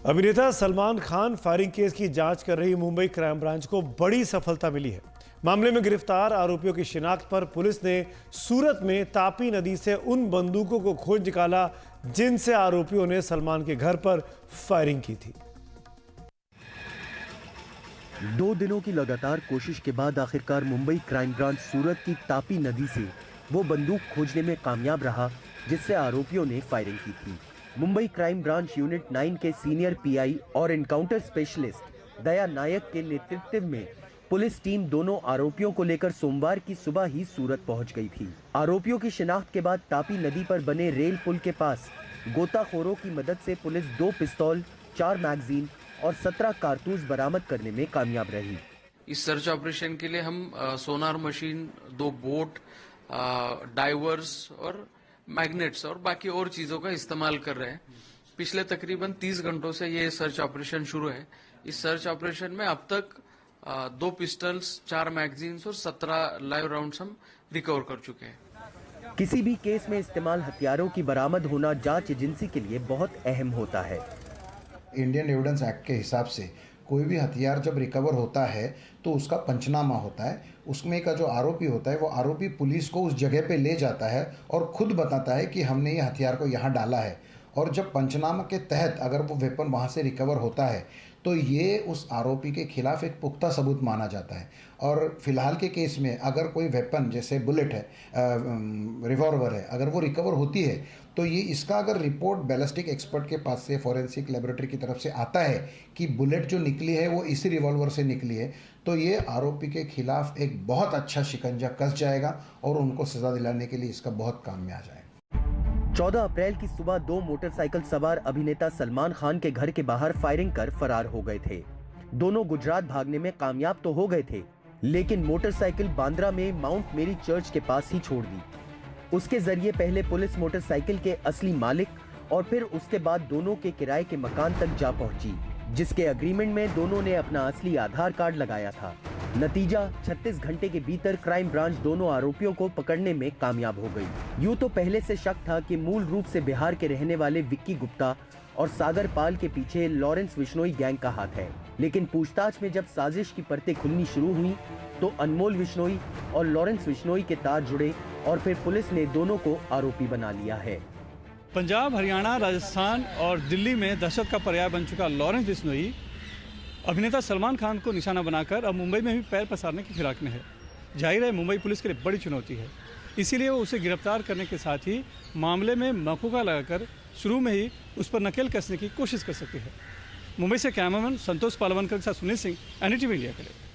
अभिनेता Salman Khan firing case की जांच कर रही मुंबई क्राइम ब्रांच को बड़ी सफलता मिली है। मामले में गिरफ्तार आरोपियों की शिनाख्त पर पुलिस ने सूरत में तापी नदी से उन बंदूकों को खोज निकाला जिनसे आरोपियों ने सलमान के घर पर फायरिंग की थी। 2 दिनों की लगातार कोशिश के बाद आखिरकार मुंबई क्राइम ब्रांच सूरत की तापी नदी से वो बंदूक खोजने में कामयाब रहा जिससे आरोपियों ने फायरिंग की थी। मुंबई क्राइम ब्रांच यूनिट 9 के सीनियर पीआई और एनकाउंटर स्पेशलिस्ट दया नायक के नेतृत्व में पुलिस टीम दोनों आरोपियों को लेकर सोमवार की सुबह ही सूरत पहुंच गई थी। आरोपियों की शिनाख्त के बाद तापी नदी पर बने रेल पुल के पास गोताखोरों की मदद से पुलिस 2 पिस्तौल, 4 मैगजीन और 17 कारतूस बरामद करने में कामयाब रही। इस सर्च ऑपरेशन के लिए हम सोनार मशीन, 2 बोट, डाइवर्स और मैग्नेट्स और बाकी और चीजों का इस्तेमाल कर रहे हैं। पिछले तकरीबन 30 घंटों से ये सर्च ऑपरेशन शुरू है। इस सर्च ऑपरेशन में अब तक 2 पिस्टल्स, 4 मैगजीन्स और 17 लाइव राउंड्स हम रिकवर कर चुके हैं। किसी भी केस में इस्तेमाल हथियारों की बरामद होना जांच एजेंसी के लिए बहुत अहम होता है। इंडियन एविडेंस एक्ट के हिसाब से कोई भी हथियार जब रिकवर होता है तो उसका पंचनामा होता है। उसमें का जो आरोपी होता है वो आरोपी पुलिस को उस जगह पे ले जाता है और खुद बताता है कि हमने ये हथियार को यहाँ डाला है। और जब पंचनामा के तहत अगर वो वेपन वहाँ से रिकवर होता है तो ये उस आरोपी के खिलाफ एक पुख्ता सबूत माना जाता है। और फिलहाल के केस में अगर कोई वेपन जैसे बुलेट है, रिवॉल्वर है, अगर वो रिकवर होती है तो ये इसका अगर रिपोर्ट बैलिस्टिक एक्सपर्ट के पास से फॉरेंसिक लेबोरेटरी की तरफ से आता है कि बुलेट जो निकली है वो इसी रिवॉल्वर से निकली है तो ये आरोपी के खिलाफ एक बहुत अच्छा शिकंजा कस जाएगा और उनको सजा दिलाने के लिए इसका बहुत काम में आ जाएगा। 14 अप्रैल की सुबह 2 मोटरसाइकिल सवार अभिनेता सलमान खान के घर के बाहर फायरिंग कर फरार हो गए थे। दोनों गुजरात भागने में कामयाब तो हो गए थे, लेकिन मोटरसाइकिल बांद्रा में माउंट मेरी चर्च के पास ही छोड़ दी। उसके जरिए पहले पुलिस मोटरसाइकिल के असली मालिक और फिर उसके बाद दोनों के किराए के मकान तक जा पहुंची, जिसके एग्रीमेंट में दोनों ने अपना असली आधार कार्ड लगाया था। नतीजा 36 घंटे के भीतर क्राइम ब्रांच दोनों आरोपियों को पकड़ने में कामयाब हो गई। यूं तो पहले से शक था कि मूल रूप से बिहार के रहने वाले विक्की गुप्ता और सागर पाल के पीछे लॉरेंस विश्नोई गैंग का हाथ है, लेकिन पूछताछ में जब साजिश की परतें खुलनी शुरू हुई तो अनमोल विश्नोई और लॉरेंस विश्नोई के तार जुड़े और फिर पुलिस ने दोनों को आरोपी बना लिया है। पंजाब, हरियाणा, राजस्थान और दिल्ली में दहशत का पर्याय बन चुका लॉरेंस विश्नोई अभिनेता सलमान खान को निशाना बनाकर अब मुंबई में भी पैर पसारने की फिराक में है। जाहिर है मुंबई पुलिस के लिए बड़ी चुनौती है, इसीलिए वो उसे गिरफ्तार करने के साथ ही मामले में मौका लगाकर शुरू में ही उस पर नकेल कसने की कोशिश कर सकती है। मुंबई से कैमरामैन संतोष पालवनकर के साथ सुनील सिंह, NDTV इंडिया के लिए।